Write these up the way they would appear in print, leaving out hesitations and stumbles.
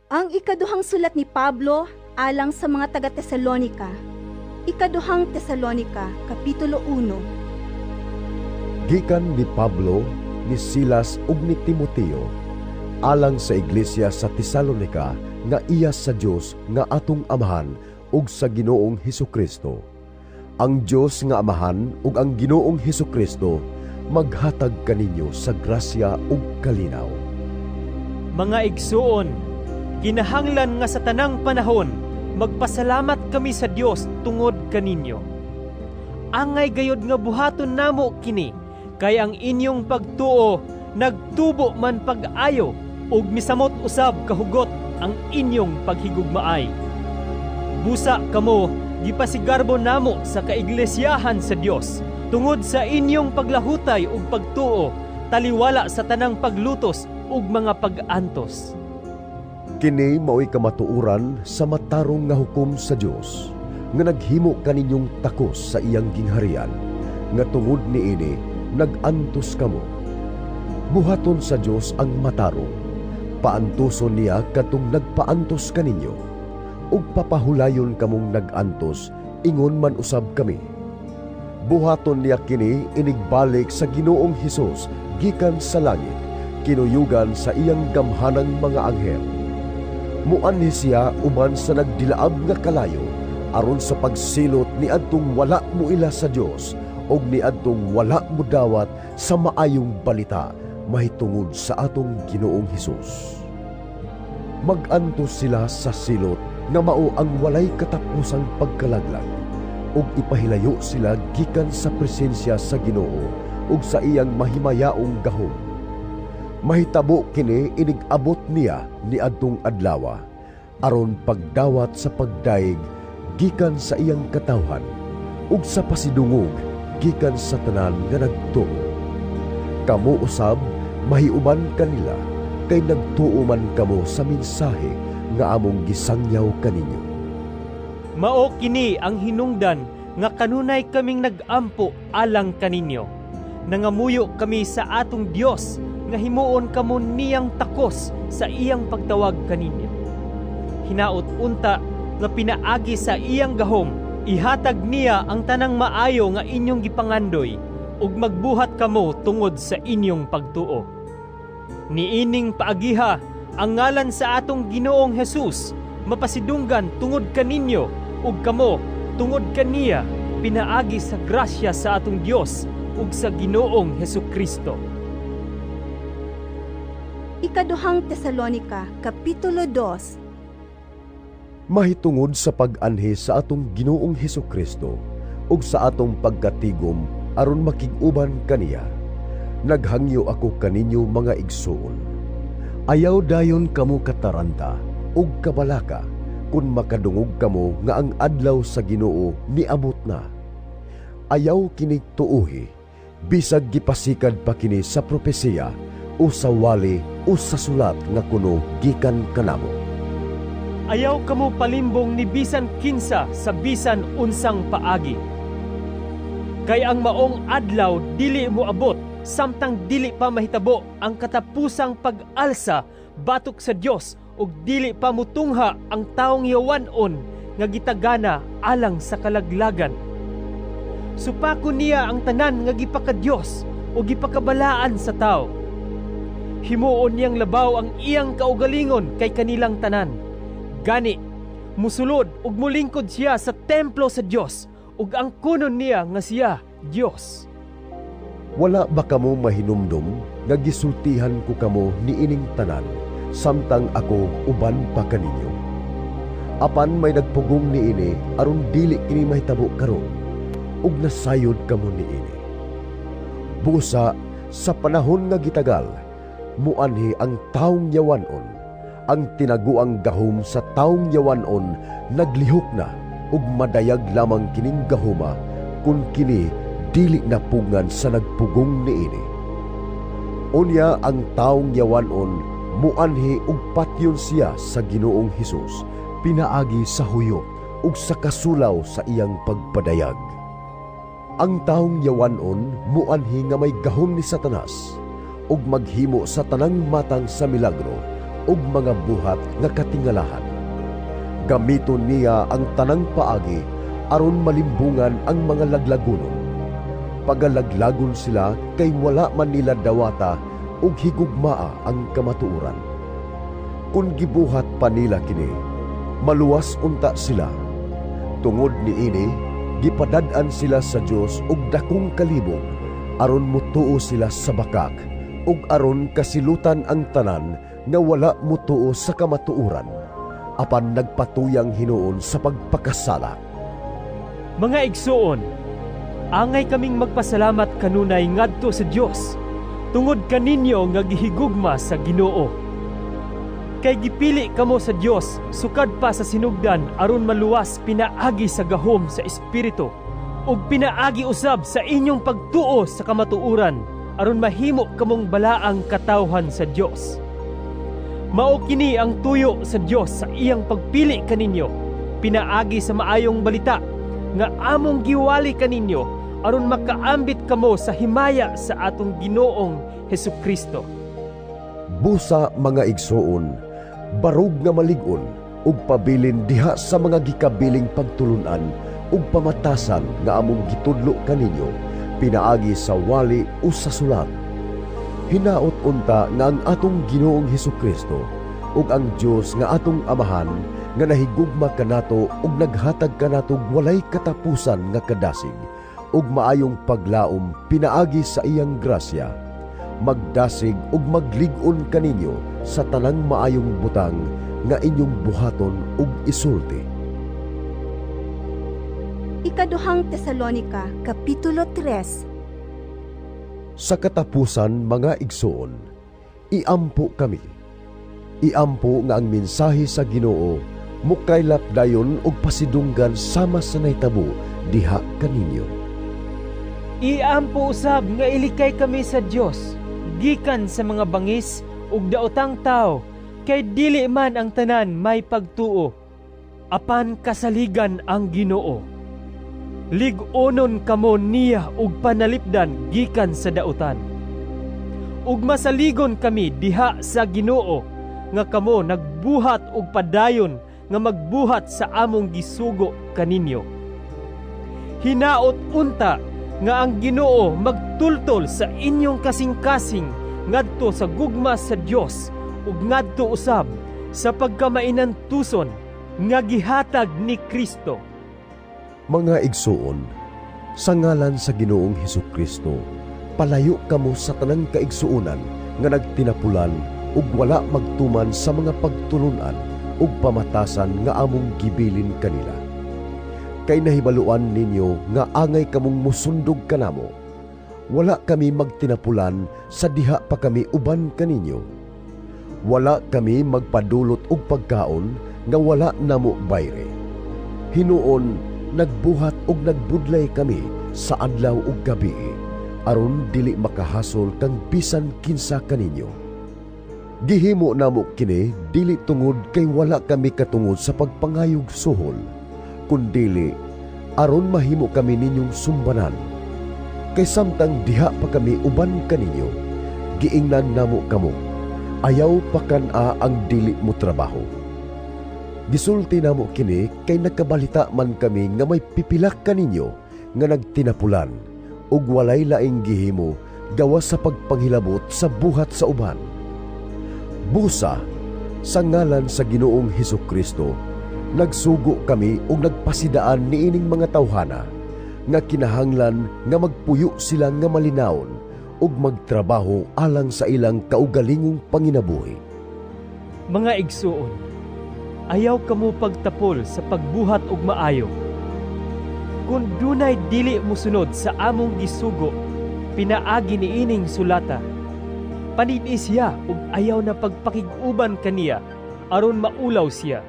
Ang ikaduhang sulat ni Pablo alang sa mga taga-Tesalonika. Ikaduhang Tesalonika, Kapitulo 1. Gikan ni Pablo, ni Silas ug ni Timoteo, alang sa iglesia sa Tesalonika nga iya sa Dios nga atong Amahan ug sa Ginoong Hesukristo. Ang Dios nga Amahan ug ang Ginoong Hesukristo maghatag kaninyo sa grasya ug kalinaw. Mga igsuon, kinahanglan nga sa tanang panahon magpasalamat kami sa Dios tungod kaninyo. Angay gayod nga buhaton namo kini, kay ang inyong pagtuo nagtubo man pag-ayo ug misamot usab kahugot ang inyong paghigugmaay. Busa kamo gipasigarbo namo sa kaiglesiyahan sa Dios tungod sa inyong paglahutay ug pagtuo, taliwala sa tanang paglutos ug mga pag-antos. Kini mao'y kamatuoran sa matarong nga hukom sa Dios nga naghimo kaninyong takos sa iyang gingharian, nga tungod niini nag-antos kamo. Buhaton sa Dios ang matarong, paantoson niya katong nagpaantos kaninyo, ug papahulayon kamong nag-antos ingon man usab kami. Buhaton niya kini inigbalik sa Ginoong Hesus gikan sa langit, kinuyugan sa iyang gamhanang mga anghel. Muanhi siya uban sa nagdilaab nga kalayo aron sa pagsilot ni adtong wala mo ila sa Dios ug ni adtong wala mo dawat sa maayong balita mahitungod sa atong Ginoong Hesus. Mag-antos sila sa silot nga mao ang walay katapusang pagkalaglag, ug ipahilayo sila gikan sa presensya sa Ginoo ug sa iyang mahimayaong gahom. Mahitabo kini inig-abot niya ni adtong adlaw aron pagdawat sa pagdaig gikan sa iyang katawhan ug sa pasidungog gikan sa tanan nga nagtuo. Kamo usab mahiuban kanila kay nagtuo man kamo sa mensahe nga among gisangyaw kaninyo. Mao kini ang hinungdan nga kanunay kaming nag-ampo alang kaninyo. Nangamuyo kami sa atong Dios nga himuon kamo niyang takos sa iyang pagtawag kaninyo. Hinaot unta nga pinaagi sa iyang gahom, ihatag niya ang tanang maayo nga inyong gipangandoy ug magbuhat kamo tungod sa inyong pagtuo. Niining paagiha ang ngalan sa atong Ginoong Hesus mapasidunggan tungod kaninyo ug kamo tungod kaniya pinaagi sa grasya sa atong Dios ug sa Ginoong Hesukristo. Ikaduhang Tesalonika, Kapitulo 2. Mahitungod sa pag-anhi sa atong Ginoong Hesukristo ug sa atong pagkatigom aron makig-uban kaniya, naghangyo ako kaninyo mga igsuon. Ayaw dayon kamo kataranta ug kabalaka kun makadungog kamo nga ang adlaw sa Ginoo niabot na. Ayaw kini tuuhi, bisag gipasikad pa kini sa propesiya o sa wali o sa sulat nga kuno gikan kanamo. Ayaw kamo palimbong ni bisan kinsa sa bisan unsang paagi. Kay ang maong adlaw dili mo abot samtang dili pa mahitabo ang katapusang pag-alsa batok sa Dios ug dili pa mutungha ang taong yawanon nga gitagana alang sa kalaglagan. Supako niya ang tanan nga gipaka-Dios o gipakabalaan sa tao. Himuon niyang labaw ang iyang kaugalingon kay kanilang tanan. Gani, musulod ug mulingkod siya sa templo sa Dios ug ang kunon niya nga siya Dios. Wala ba kamo mahinumdum nga gisultihan ko kamo niining tanan samtang ako uban pa kaninyo? Apan may nagpugong niini aron dili kini mahitabo karon ug nasayod kamo niini. Busa sa panahon nga gitagal, muanhi ang taong yawanon, ang tinaguang gahom sa taong yawanon naglihok na ug madayag lamang kining gahoma kun kini dili napungan sa nagpugong niini. Unya ang taong yawanon muanhi ug patyon siya sa Ginoong Hesus pinaagi sa huyop ug sa kasulaw sa iyang pagpadayag. Ang taong yawanon muanhi nga may gahom ni Satanas ug maghimo sa tanang matang sa milagro ug mga buhat nga katingalahan. Gamiton niya ang tanang paagi aron malimbungan ang mga laglagonon. Pagalaglagon sila kay wala man nila dawata ug higugmaa ang kamatuoran. Kung gibuhat pa nila kini, maluwas unta sila. Tungod niini, gipadad-an sila sa Dios og dakong kalibog aron mutuo sila sa bakak ug aron kasilutan ang tanan nga wala mutuo sa kamatuoran, apan nagpatuyang hinuon sa pagpakasala. Mga igsuon, angay kaming magpasalamat kanunay ngadto sa Dios tungod kaninyo nga gihigugma sa Ginoo. Kay gipili kamo sa Dios sukad pa sa sinugdan aron maluwas pinaagi sa gahom sa espiritu ug pinaagi usab sa inyong pagtuo sa kamatuoran aron mahimo kamong balaang katawhan sa Dios. Mao kini ang tuyo sa Dios sa iyang pagpili kaninyo, pinaagi sa maayong balita nga among giwali kaninyo aron makaambit kamo sa himaya sa atong Ginoong Hesukristo. Busa mga igsuon, barog nga malig-on ug pabilin diha sa mga gikabiling pagtulunan ug pamatasan nga among gitudlo kaninyo pinaagi sa wali o sa sulat. Hinaot unta nga ang atong Ginoong Hesukristo ug ang Dios nga atong Amahan nga nahigugma kanato ug naghatag kanato walay katapusan nga kadasig ug maayong paglaom pinaagi sa iyang grasya, magdasig ug maglig-on kaninyo sa tanang maayong butang nga inyong buhaton ug isulti. Ikaduhang Tesalonika, Kapitulo 3. Sa katapusan, mga igsoon, iampo kami. Iampo nga ang mensahe sa Ginoo mukaylap dayon og pasidunggan sama sa nahitabo diha kaninyo. Iampo usab nga ilikay kami sa Dios gikan sa mga bangis ug daotang tao kay dili man ang tanan may pagtuo, apan kasaligan ang Ginoo. Lig-onon kamo niya ug panalipdan gikan sa daotan. Ug masaligon kami diha sa Ginoo nga kamo nagbuhat og padayon nga magbuhat sa among gisugo kaninyo. Hinaot unta nga ang Ginoo magtultol sa inyong kasing-kasing ngadto sa gugma sa Dios ug ngadto usab sa pagkamainantuson nga gihatag ni Kristo. Mga igsuon, sa ngalan sa Ginoong Hesukristo, palayo kamo sa tanang kaigsuonan nga nagtinapulan ug wala magtuman sa mga pagtulunan ug pamatasan nga among gibilin kanila. Kay nahibaluan ninyo nga angay kamong musundog kanamo. Wala kami magtinapulan sa diha pa kami uban kaninyo. Wala kami magpadulot og pagkaon nga wala namo bayre. Hinuon nagbuhat og nagbudlay kami sa adlaw ug gabi aron dili makahasol kang bisan kinsa kaninyo. Gihimo namo kini dili tungod kay wala kami katungod sa pagpangayog suhol, kundili aron mahimo kami ninyong sumbanan. Kay samtang diha pa kami uban kaninyo, giingnan namo kamo, ayaw pa kan-a ang dili mo trabaho. Gisulti namo kini kay nakabalita man kami nga may pipilak kaninyo nga nagtinapulan ug walay laing gihimo gawas sa pagpanghilabot sa buhat sa uban. Busa, sa ngalan sa Ginoong Hesukristo, nagsugo kami ug nagpasidaan niining mga tawhana nga kinahanglan nga magpuyo sila nga malinawon ug magtrabaho alang sa ilang kaugalingong panginabuhi. Mga igsuon, ayaw kamo pagtapol sa pagbuhat og maayo. Kung dunay dili musunod sa among gisugo, pinaagi niining sulata. Panidi siya ug ayaw na pagpakig-uban kaniya aron maulaw siya.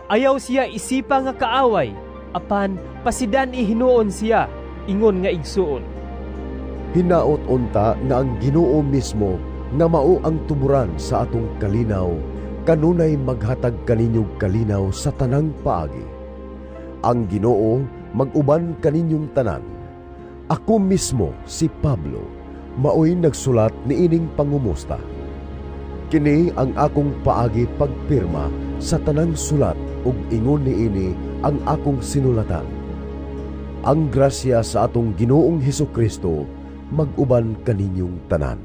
Ayaw siya isipa nga kaaway, apan pasidan ihinuon siya, ingon nga igsuon. Hinaot unta nga ang Ginoo mismo nga mao ang tuburan sa atong kalinaw, kanunay maghatag kaninyong kalinaw sa tanang paagi. Ang Ginoo mag-uban kaninyong tanan. Ako mismo, si Pablo, maoy nagsulat niining pangumusta. Kini ang akong paagi pagpirma sa tanang sulat ug ingon niini ang akong sinulatan. Ang grasya sa atong Ginoong Hesukristo mag-uban kaninyong tanan.